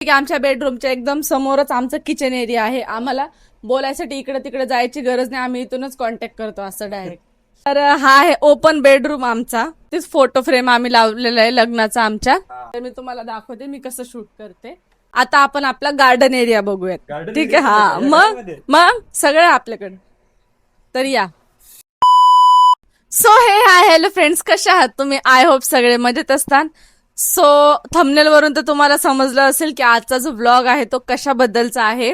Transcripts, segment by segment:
आमच्या बेडरूमच्या एकदम समोरच आमचं किचन एरिया आहे. आम्हाला बोलायसाठी इकडे तिकडे जायची गरज नाही. आम्ही इथूनच कॉन्टॅक्ट करतो असं डायरेक्ट. तर हा आहे ओपन बेडरूम आमचा. तेच फोटो फ्रेम आम्ही लावलेला आहे लग्नाचा आमच्या. तर मी तुम्हाला दाखवते मी कसं शूट करते. आता आपण आपला गार्डन एरिया बघूयात. ठीक आहे. हा मग सगळं आपल्याकडे. तर या. सो हाय हॅलो फ्रेंड्स, कशा आहात तुम्ही? आय होप सगळे मजेत असतात. सो थंबनेल वरून तर तुम्हाला समजलं असेल की आजचा जो व्लॉग आहे तो कशाबद्दलचा आहे.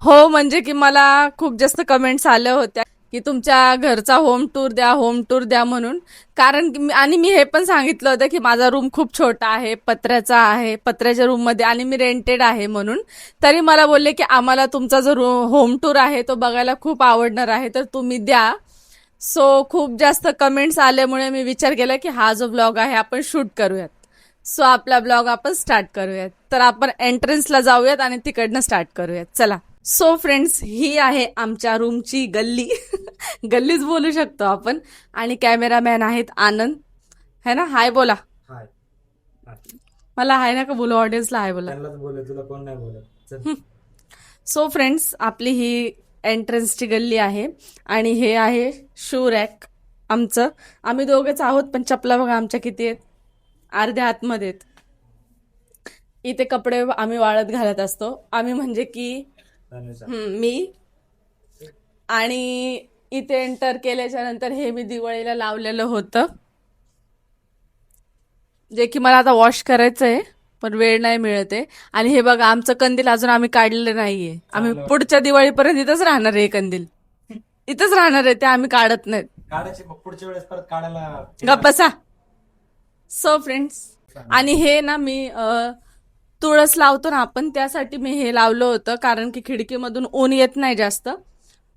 हो, म्हणजे की मला खूप जास्त कमेंट्स आल्या होत्या की तुमच्या घरचा होम टूर द्या म्हणून. कारण आणि मी हे पण सांगितलं होतं की माझा रूम खूप छोटा आहे, पत्र्याचा आहे, पत्र्याच्या रूम मध्ये, आणि मी रेंटेड आहे म्हणून. तरी मला बोलले की आम्हाला तुमचा जो होम टूर आहे तो बघायला खूप आवडणार आहे, तर तुम्ही द्या. सो खूप जास्त कमेंट्स आल्यामुळे मी विचार केला की हा जो ब्लॉग आहे आपण शूट करूयात. सो आपला ब्लॉग आपण स्टार्ट करूयात. तर आपण एंट्रन्सला जाऊयात आणि तिकडनं स्टार्ट करूयात. चला. सो फ्रेंड्स, ही आहे आमच्या रूमची गल्ली. गल्लीच बोलू शकतो आपण. आणि कॅमेरामॅन आहेत आनंद, है ना? हाय बोला. हाय. मला हाय ना का बोलू? ऑडियन्सला हाय बोला. त्यांनाच बोलले, तुला कोण नाही बोलत. सो फ्रेंड्स, आपली ही एंट्रन्सची गल्ली आहे. आणि हे आहे शू रॅक आमचं. आम्ही दोघेच आहोत, पण चपला बघा आमच्या किती आहेत, अर्ध्या आतमध्ये आहेत. इथे कपडे आम्ही वाळत घालत असतो. आम्ही म्हणजे की मी. आणि इथे एंटर केल्याच्या नंतर हे मी दिवाळीला लावलेलं होतं, जे की मला आता वॉश करायचं आहे पण वेळ नाही मिळत आहे. आणि हे बघा आमचं कंदील अजून आम्ही काढलेलं नाहीये. आम्ही पुढच्या दिवाळीपर्यंत इथंच राहणार आहे. कंदील इथंच राहणार आहे, ते आम्ही काढत नाहीत. काढायचे मग पुढच्या वेळेस परत काढायला गप्पसा. सो फ्रेंड्स, आणि हे ना मी तुळस लावतो ना आपण, त्यासाठी मी हे लावलं होतं. कारण की खिडकीमधून ऊन येत नाही जास्त.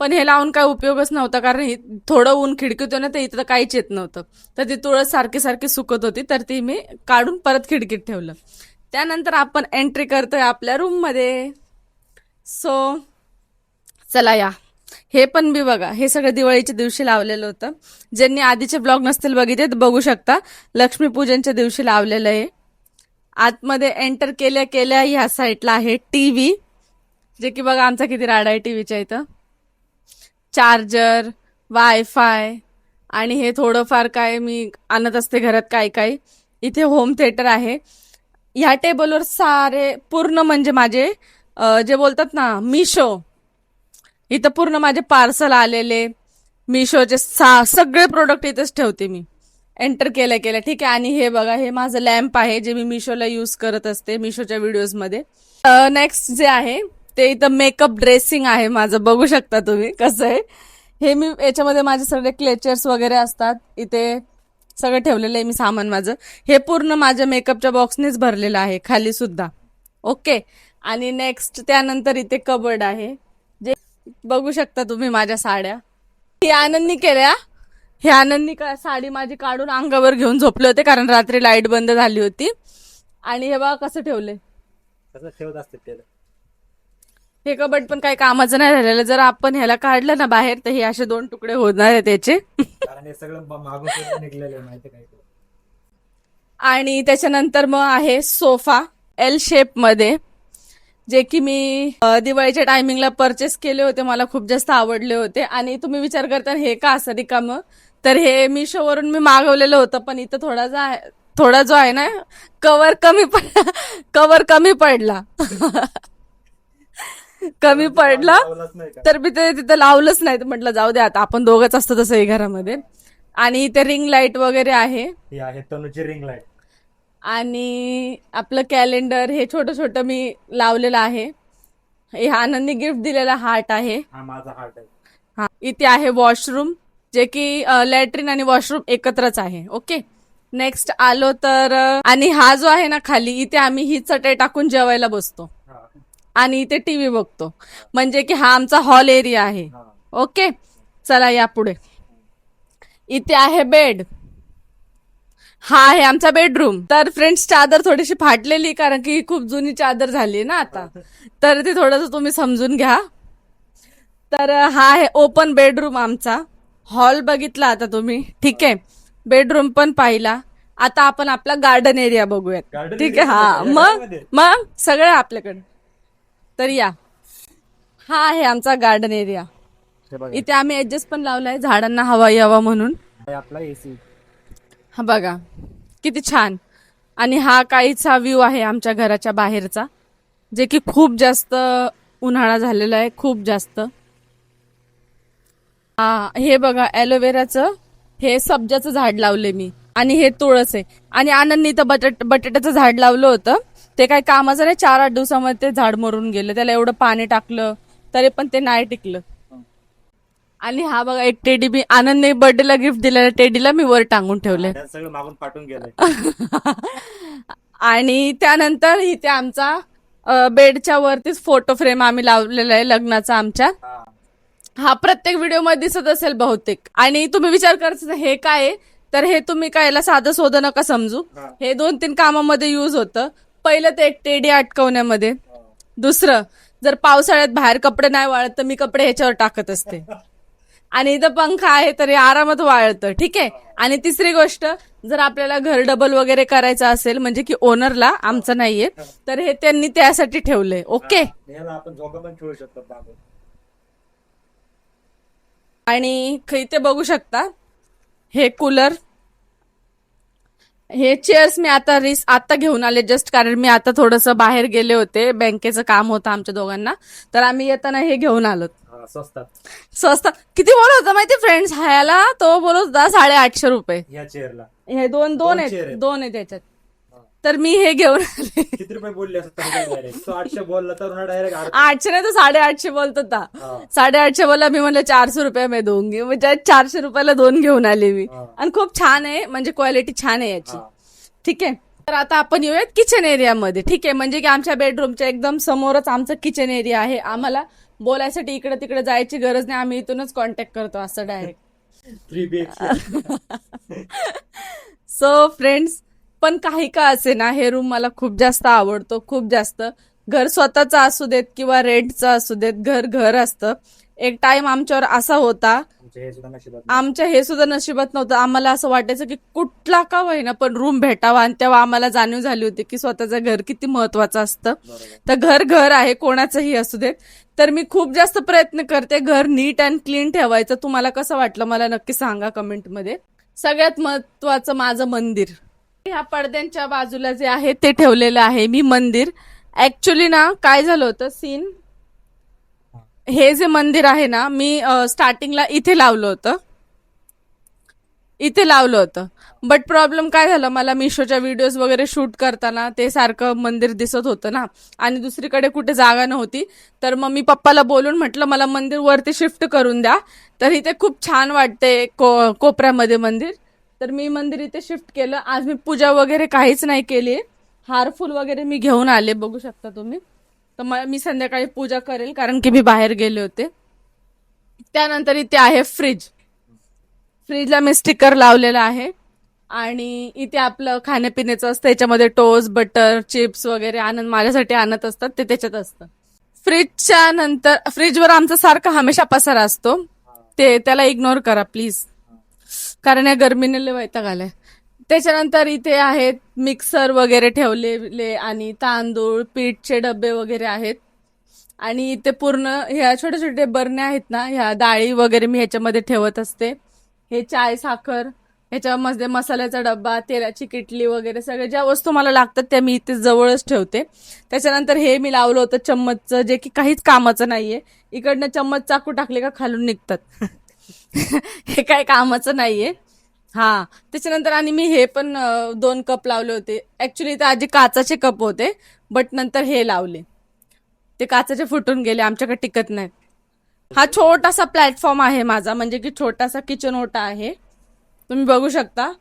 पण हे लावून काय उपयोगच नव्हता, कारण थोडं ऊन खिडकीतून ना, तर इथं काहीच येत नव्हतं. तर ती तुळस सारखी सारखी सुकत होती, तर ती मी काढून परत खिडकीत ठेवलं. त्यानंतर आपण एंट्री करतोय आपल्या रूम मध्ये. सो चला या. हे पण मी बघा, हे सगळं दिवाळीच्या दिवशी लावलेलं होतं. ज्यांनी आधीचे ब्लॉग नसतील बघितले तर बघू शकता. लक्ष्मीपूजनच्या दिवशी लावलेलं आहे. आतमध्ये एंटर केल्या केल्या ह्या साईडला आहे टीव्ही, जे की बघा आमचा किती राडा आहे टीव्हीच्या इथं. चार्जर, वायफाय, आणि हे थोडंफार काय मी आणत असते घरात काय काय. इथे होम थिएटर आहे. ह्या टेबलवर सारे पूर्ण म्हणजे माझे जे बोलतात ना मिशो, इथं पूर्ण माझे पार्सल आलेले मिशोचे सगळे प्रोडक्ट इथंच ठेवते मी एंटर केल्या केल्या. ठीक आहे. आणि हे बघा, हे माझं लॅम्प आहे जे मी मिशोला यूज करत असते मिशोच्या व्हिडिओज मध्ये. नेक्स्ट जे आहे ते इथं मेकअप ड्रेसिंग आहे माझं, बघू शकता तुम्ही कसं आहे. हे मी याच्यामध्ये माझे सगळे क्लेचर्स वगैरे असतात. इथे सगळं ठेवलेलं आहे मी सामान माझं. हे पूर्ण माझ्या मेकअपच्या बॉक्सनेच भरलेलं आहे खाली सुद्धा. ओके. आणि नेक्स्ट त्यानंतर इथे कबर्ड आहे, जे बघू शकता तुम्ही माझ्या साड्या. ही आनंदनी केल्या. हे आनंदनी साडी माझी काढून अंगावर घेऊन झोपले होते, कारण रात्री लाईट बंद झाली होती. आणि हे बघा कसं ठेवले. कसं ठेवत असते त्याला. हे कबड पण काही कामाचं नाही राहिलेलं. जर आपण ह्याला काढलं ना बाहेर तर हे असे 2 तुकडे होणार आहे त्याचे. कारण हे सगळं मागून निघलेलं आहे, माहिती काय. आणि त्याच्यानंतर मग आहे सोफा एल शेप मध्ये, जे की मी दिवाळीच्या टायमिंगला परचेस केले होते. मला खूप जास्त आवडले होते. आणि तुम्ही विचार करता हे का असं रिकामं, तर हे मिशोवरून मी मागवलेलं होतं. पण इथं थोडा जो आहे ना कवर कमी पडला. कमी पडला, तर मी ते तिथं लावलंच नाही. तर म्हटलं जाऊ दे, आता आपण दोघंच असतो तसंही घरामध्ये. आणि इथे रिंग लाईट वगैरे आहे. ही आहे तनुची रिंग लाईट. आणि आपलं कॅलेंडर हे छोटं छोटं मी लावलेलं आहे. हे आनंदनी गिफ्ट दिलेला हार्ट आहे. हा माझा हार्ट आहे. हा. इथे आहे वॉशरूम, जे की लॅट्रिन आणि वॉशरूम एकत्रच आहे. ओके. नेक्स्ट आलो तर आणि हा जो आहे ना खाली, इथे आम्ही ही चटई टाकून जेवायला बसतो आणि इथे टीव्ही बघतो. म्हणजे की हा आमचा हॉल एरिया आहे. ओके. चला या पुढे. इथे आहे बेड. हा आहे आमचा बेडरूम. तर फ्रेंड्स, चादर थोडीशी फाटलेली, कारण की खूप जुनी चादर झाली ना आता, तर ते थोडंसं तुम्ही समजून घ्या. तर हा आहे ओपन बेडरूम आमचा. हॉल बघितला आता तुम्ही, ठीक आहे. बेडरूम पण पाहिला. आता आपण आपला गार्डन एरिया बघूयात. Garden ठीक area आहे. हा मध्ये, मग मध्ये. मग सगळं आपल्याकडे. तर या, हा आहे आमचा गार्डन एरिया. हे बघा, इथे आम्ही ऍडजस्ट पण लावलाय झाडांना हवा यावा म्हणून. हे आपला एसी. हा बघा किती छान. आणि हा काहीचा व्ह्यू आहे आमच्या घराच्या बाहेरचा, जे की खूप जास्त उन्हाळा झालेला आहे, खूप जास्त. हा हे बघा ॲलोवेराचं, हे सब्जाचं झाड लावले मी, आणि हे तुळस आहे. आणि आनंदनी तर बटाट्याचं झाड लावलं होतं, ते काही कामाचं नाही. 4-8 दिवसामध्ये ते झाड मरून गेलं. त्याला एवढं पाणी टाकलं तरी पण ते नाही टिकलं. आणि हा बघा एक टेडी, मी आनंदने बर्थडेला गिफ्ट दिलेल्या टेडीला मी वर टांगून ठेवले. त्यात सगळं मागून पाठवून गेलंय. आणि त्यानंतर इथे आमचा बेडच्या वरतीच फोटो फ्रेम आम्ही लावलेला आहे लग्नाचा आमच्या. हा. हा प्रत्येक व्हिडिओ मध्ये दिसत असेल बहुतेक. आणि तुम्ही विचार करता हे काय आहे, तर हे तुम्ही कायला साधं सोधं नका समजू. हा. हे 2-3 कामामध्ये यूज होतं. पहिलं ते एक टेडी अटकवण्यामध्ये, दुसरं जर पावसाळ्यात बाहेर कपडे नाही वाळत तर मी कपडे ह्याच्यावर टाकत असते. आणि इथं पंखा आहे तरी आरामात वाळतं. ठीक आहे. आणि तिसरी गोष्ट, जर आपल्याला घर डबल वगैरे करायचं असेल, म्हणजे की ओनरला, आमचं नाहीये, तर हे त्यांनी त्यासाठी ठेवलंय. ओके. याला आपण झोका पण ठेवू शकतो मागून. आणि इथे बघू शकता हे कूलर, हे चेअर्स मी आता घेऊन आले जस्ट, कारण मी आता थोडंसं बाहेर गेले होते, बँकेचं काम होतं आमच्या दोघांना, तर आम्ही येताना हे घेऊन आलो. हा, स्वस्तात. स्वस्त किती बोलत होता माहिती फ्रेंड्स, ह्याला तो बोलत होता 850 रुपये. या चेअरला हे दोन chair आहेत, आहेत. 2 आहेत त्याच्यात. तर मी हे घेऊन आले. किती रुपये बोलले असतात डायरेक्ट? तो 800 बोलला तर डायरेक्ट 800 नाही, तो 850 बोलत होता. 850 बोलला. मी म्हणलं 400 रुपये मी दूंगी. म्हणजे 400 रुपयाला 2 घेऊन आले मी. हा. आणि खूप छान आहे, म्हणजे क्वालिटी छान आहे याची. हा. ठीक आहे. तर आता आपण येऊयात किचन एरियामध्ये. ठीक आहे. म्हणजे की आमच्या बेडरूमच्या एकदम समोरच आमचं किचन एरिया आहे. आम्हाला बोलायसाठी इकडे तिकडे जायची गरज नाही, आम्ही इथूनच कॉन्टॅक्ट करतो असं डायरेक्ट. 3 BHK. सो फ्रेंड्स, पण काही का असे ना, हे रूम मला खूप जास्त आवडतो, खूप जास्त. घर स्वतःचं असू देत किंवा रेंटचं असू देत, घर घर असतं. एक टाइम आमच्यावर असा होता, आमच्या हे सुद्धा नशिबात नव्हतं. आम्हाला असं वाटायचं की कुठला का होईना पण रूम भेटावा, आणि तेव्हा आम्हाला जाणीव झाली होती की स्वतःचं घर किती महत्वाचं असतं. तर घर घर आहे, कोणाचंही असू देत. तर मी खूप जास्त प्रयत्न करते घर नीट अँड क्लीन ठेवायचं. तुम्हाला कसं वाटलं मला नक्की सांगा कमेंटमध्ये. सगळ्यात महत्वाचं माझं मंदिर, ह्या पडद्यांच्या बाजूला जे आहे ते ठेवलेलं आहे मी मंदिर. ऍक्च्युली ना काय झालं होतं सीन, हे जे मंदिर आहे ना, मी स्टार्टिंगला इथे लावलं होतं. बट प्रॉब्लेम काय झालं, मला मिशोच्या व्हिडिओज वगैरे शूट करताना ते सारखं मंदिर दिसत होतं ना, आणि दुसरीकडे कुठे जागा नव्हती. तर मग मी पप्पाला बोलून म्हटलं मला मंदिर वरती शिफ्ट करून द्या. तर इथे खूप छान वाटते कोपऱ्यामध्ये मंदिर. तर मी मंदिर इथे शिफ्ट केलं. आज मी पूजा वगैरे काहीच नाही केली. हार फुल वगैरे मी घेऊन आले, बघू शकता तुम्ही. तर मी संध्याकाळी पूजा करेल, कारण की मी बाहेर गेले होते. त्यानंतर इथे आहे फ्रीजला मी स्टिकर लावलेला आहे. आणि इथे आपलं खाण्यापिण्याचं असतं, त्याच्यामध्ये टोस्ट, बटर, चिप्स वगैरे आनंद माझ्यासाठी आणत असतात, ते त्याच्यात असतं. फ्रीजच्या नंतर फ्रीजवर आमचा सारखा हमेशा पसारा असतो, ते त्याला इग्नोर करा प्लीज, कारण या गर्मीने लय वैताग आलाय. त्याच्यानंतर इथे आहेत मिक्सर वगैरे ठेवलेले, आणि तांदूळ पीठचे डबे वगैरे आहेत. आणि इथे पूर्ण ह्या छोटे छोटे बरण्या आहेत ना, ह्या डाळी वगैरे मी ह्याच्यामध्ये ठेवत असते. हे चाय साखर, ह्याच्यामध्ये मसाल्याचा डब्बा, तेलाची किटली वगैरे सगळ्या ज्या वस्तू मला लागतात त्या मी इथे जवळच ठेवते. त्याच्यानंतर हे मी लावलं होतं चम्मचचं, जे की काहीच कामाचं नाहीये. इकडनं चम्मच चाकू टाकले का खालून निघतात. हे काही कामाचं नाहीये. हा, त्याच्यानंतर आणि मी हे पण 2 कप लावले होते. ऍक्च्युली ते आधी काचाचे कप होते, बट नंतर हे लावले, ते काचाचे फुटून गेले, आमच्याकडे टिकत नाहीत. हा छोटासा प्लॅटफॉर्म आहे माझा, म्हणजे की छोटासा किचन ओटा आहे. तुम्ही बघू शकता.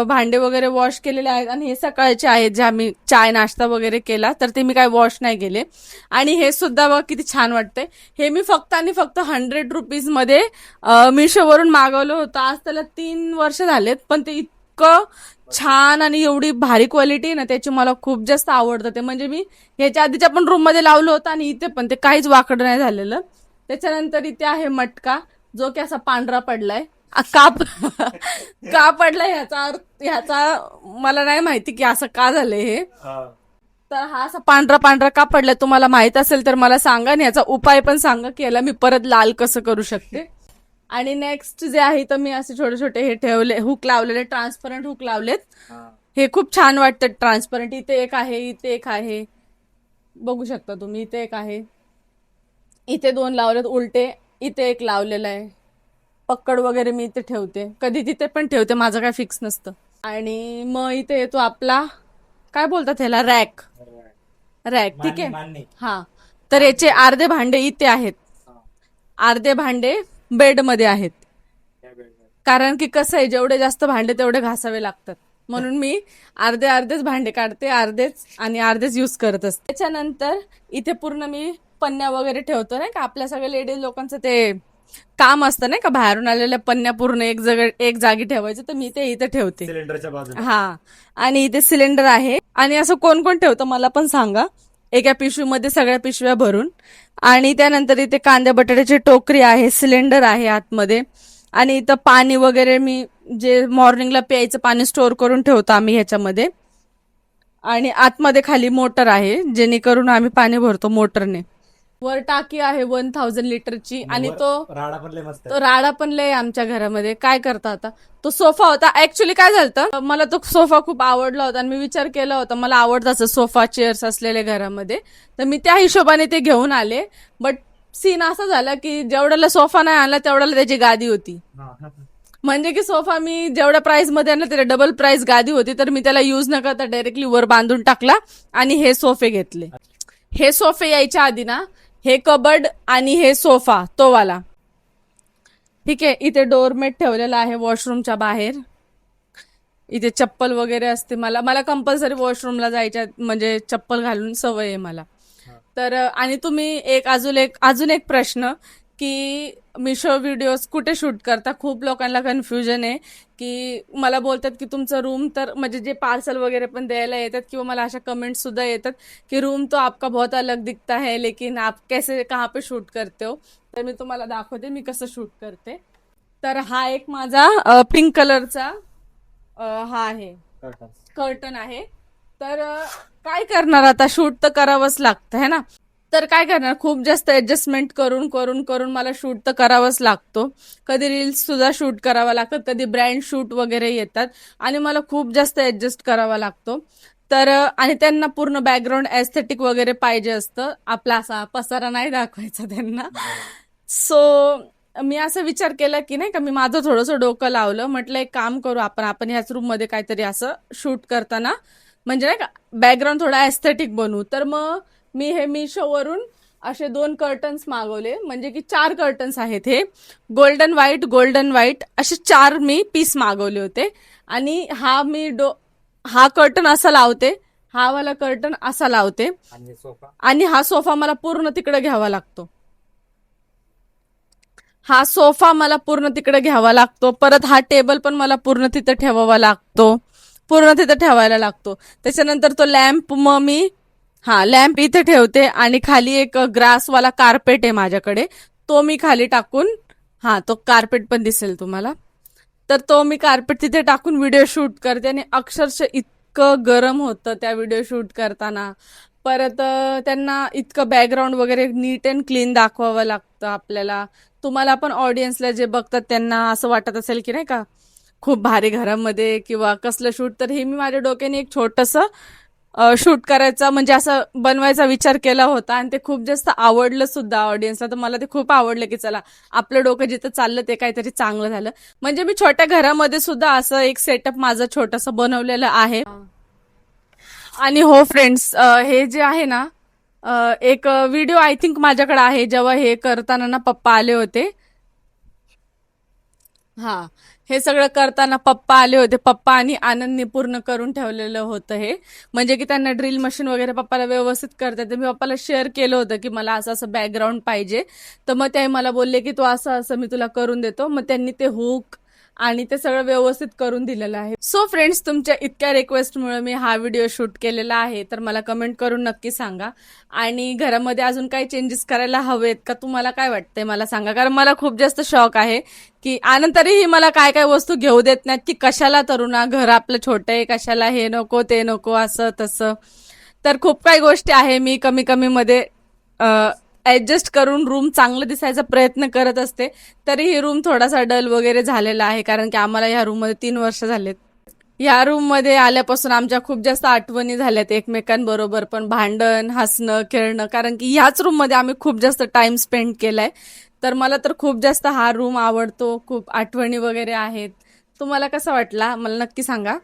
भांडे वगैरे वॉश केलेले आहेत, आणि हे सकाळचे आहेत जे आम्ही चाय नाश्ता वगैरे केला, तर ते मी काय वॉश नाही केले. आणि हे सुद्धा बघा किती छान वाटतंय. हे मी फक्त 100 रुपीजमध्ये मिशोवरून मागवलं होतं. आज त्याला 3 वर्ष झालेत, पण ते इतकं छान आणि एवढी भारी क्वालिटी ना त्याची, मला खूप जास्त आवडतं ते. म्हणजे मी ह्याच्या आधीच्या पण रूम मध्ये लावलं होतं, आणि इथे पण ते काहीच वाकड नाही झालेलं. त्याच्यानंतर इथे आहे मटका, जो की असा पांढरा पडलाय. का का पडला ह्याचा मला नाही माहिती की असं का झालंय हे. हा. तर हा असा पांढरा पांढरा का पडलाय तुम्हाला माहित असेल तर मला सांगा आणि याचा उपाय पण सांगा की याला मी परत लाल कसं करू शकते. आणि नेक्स्ट जे आहे तर मी असे छोटे छोटे हे ठेवले हुक लावलेले, ट्रान्सपरंट हुक लावलेत. हा. हे खूप छान वाटतं ट्रान्सपरंट. इथे एक आहे, इथे एक आहे, बघू शकता तुम्ही. इथे एक आहे, इथे 2 लावलेत उलटे, इथे एक लावलेला आहे. पक्कड वगैरे मी इथे ठेवते, कधी तिथे पण ठेवते, माझं काय फिक्स नसतं. आणि मग इथे येतो आपला काय बोलतात ह्याला, रॅक. रॅक ठीक आहे. मान्य. हा, तर याचे अर्धे भांडे इथे आहेत, हा. अर्धे भांडे बेडमध्ये आहेत. त्या वेळेला. कारण की कसं आहे, जेवढे जास्त भांडे तेवढे घासावे लागतात, म्हणून मी अर्धे अर्धेच भांडे काढते, अर्धेच आणि अर्धेच युज करत असते. त्याच्यानंतर इथे पूर्ण मी पन्न्या वगैरे ठेवतो नाही का, आपल्या सगळ्या लेडीज लोकांचं ते काम असतं नाही का, बाहेरून आलेल्या पन्न्या पूर्ण एक जागी ठेवायचं, तर मी ते इथे ठेवते. सिलेंडरच्या बाजूला. हा, आणि इथे सिलेंडर आहे. आणि असं कोण कोण ठेवतं मला पण सांगा, एका पिशवीमध्ये सगळ्या पिशव्या भरून. आणि त्यानंतर इथे कांद्या बटाट्याची टोकरी आहे, सिलेंडर आहे आतमध्ये. आणि इथं पाणी वगैरे मी जे मॉर्निंगला प्यायचं पाणी स्टोअर करून ठेवतो आम्ही ह्याच्यामध्ये. आणि आतमध्ये खाली मोटर आहे, जेणेकरून आम्ही पाणी भरतो मोटरने. वर टाकी आहे 1000 लिटरची. आणि तो राडा पण लय मस्त आहे. तो राडा पण लय आमच्या घरामध्ये. काय करता आता, तो सोफा होता ऍक्च्युली. काय झालं, मला तो सोफा खूप आवडला होता आणि मी विचार केला होता, मला आवडतं सोफा चेअर्स असलेले घरामध्ये, तर मी त्या हिशोबाने ते घेऊन आले. बट सीन असा झाला की जेवढ्याला सोफा नाही आणला तेवढ्याला त्याची गादी होती. हा. म्हणजे की सोफा मी जेवढ्या प्राइस मध्ये आणला त्याला डबल प्राइस गादी होती, तर मी त्याला युज न करता डायरेक्टली वर बांधून टाकला आणि हे सोफे घेतले. हे सोफे यायच्या आधी ना, हे कबर्ड आणि हे सोफा तो वाला ठीक आहे. इथे डोरमेट ठेवलेला आहे वॉशरूमच्या बाहेर. इथे चप्पल वगैरे असते, मला कंपल्सरी वॉशरूमला जायच्या म्हणजे चप्पल घालून सवय आहे मला. तर आणि तुम्ही अजून एक प्रश्न की मिशो व्हिडिओज कुठे शूट करता, खूप लोकांना कन्फ्युजन आहे की मला बोलतात की तुमचं रूम, तर म्हणजे जे पार्सल वगैरे पण द्यायला येतात किंवा मला अशा कमेंट्स सुद्धा येतात की रूम तो आपका बहुत अलग दिखता है, लेकिन आप कैसे कहाँ पे शूट करते हो. तर मी तुम्हाला दाखवते मी कसं शूट करते. तर हा एक माझा पिंक कलरचा हा आहे कर्टन आहे. तर काय करणार आता, शूट तर करावंच लागतं है ना. तर काय करणार, खूप जास्त ऍडजस्टमेंट करून करून करून मला शूट तर करावाच लागतो. कधी रील्स सुद्धा शूट करावा लागतात, कधी ब्रँड शूट वगैरे येतात आणि मला खूप जास्त ऍडजस्ट करावा लागतो. तर आणि त्यांना पूर्ण बॅकग्राऊंड एस्थेटिक वगैरे पाहिजे असतं, आपला असा पसारा नाही दाखवायचा त्यांना. सो मी असा विचार केला की नाही का, मी माझं थोडंसं डोकं लावलं, म्हटलं एक काम करू आपण ह्याच रूम मध्ये काहीतरी असं शूट करताना म्हणजे नाही का बॅकग्राऊंड थोडा एस्थेटिक बनवू. तर मग मी हे मिशोवरून असे 2 कर्टन्स मागवले, म्हणजे की 4 कर्टन्स आहेत. हे गोल्डन व्हाईट असे 4 मी पीस मागवले होते. आणि हा कर्टन असा लावते, हा वाला कर्टन असा लावते, आणि हा सोफा मला पूर्ण तिकडे घ्यावा लागतो. हा सोफा मला पूर्ण तिकडे घ्यावा लागतो. परत हा टेबल पण मला पूर्ण तिथे ठेवावा लागतो, पूर्ण तिथे ठेवायला लागतो. त्याच्यानंतर तो लॅम्प मग मी लॅम्प इथे ठेवते. आणि खाली एक ग्रासवाला कार्पेट आहे माझ्याकडे, तो मी खाली टाकून, तो कार्पेट पण दिसेल तुम्हाला, तर तो मी कार्पेट तिथे टाकून व्हिडिओ शूट करते. आणि अक्षरशः इतकं गरम होतं त्या व्हिडिओ शूट करताना. परत त्यांना इतकं बॅकग्राऊंड वगैरे नीट अँड क्लीन दाखवावं लागतं आपल्याला. तुम्हाला पण ऑडियन्सला जे बघतात त्यांना असं वाटत असेल की नाही का खूप भारी घरामध्ये किंवा कसलं शूट. तर हे मी माझ्या डोक्याने एक छोटंसं शूट करायचा म्हणजे असं बनवायचा विचार केला होता. आणि ते खूप जास्त आवडलं सुद्धा ऑडियन्सला. तर मला ते खूप आवडलं की चला आपलं डोकं जिथं चाललं ते काहीतरी चांगलं झालं. म्हणजे मी छोट्या घरामध्ये सुद्धा असं एक सेटअप माझं छोटंसं बनवलेलं आहे. आणि हो फ्रेंड्स, हे जे आहे ना, एक व्हिडिओ आय थिंक माझ्याकडे आहे, जेव्हा हे करताना ना पप्पा आले होते. हे सगळं करताना पप्पा आले होते. पप्पा आणि आनंदने पूर्ण करून ठेवलेलं होतं हे. म्हणजे की त्यांना ड्रिल मशीन वगैरे पप्पाला व्यवस्थित करतात. तर मी पप्पाला शेअर केलं होतं की मला असं असं बॅकग्राऊंड पाहिजे. तर मग ते मला बोलले की तू असं असं मी तुला करून देतो. मग त्यांनी ते हुक आणि ते सगळं व्यवस्थित करून दिलेलं आहे. सो फ्रेंड्स, तुमच्या इतक्या रिक्वेस्टमुळे मी हा व्हिडिओ शूट केलेला आहे, तर मला कमेंट करून नक्की सांगा. आणि घरामध्ये अजून काही चेंजेस करायला हवेत का, तुम्हाला काय वाटतंय मला सांगा, कारण मला खूप जास्त शॉक आहे की आनंतरीही मला काय काय वस्तू घेऊ देत नाहीत, की कशाला तरुणा, घर आपलं छोटं आहे, कशाला हे नको ते नको असं तसं. तर खूप काही गोष्टी आहे, मी कमी कमी मध्ये ऍडजस्ट करून रूम चांगलं दिसायचा प्रयत्न करत असते. तरी ही रूम थोडासा डल वगैरे झालेला आहे, कारण की आम्हाला ह्या रूम मध्ये 3 वर्ष झालेत. या रूम मध्ये आल्यापासून आमच्या खूप जास्त आठवणी झाल्यात एकमेकांबरोबर, पण भांडण, हसणं, खेळणं, कारण की ह्याच रूम मध्ये आम्ही खूप जास्त टाइम स्पेंड केलाय. तर मला तर खूप जास्त हा रूम आवडतो, खूप आठवणी वगैरे आहेत. तुम्हाला कसा वाटला मला नक्की सांगा.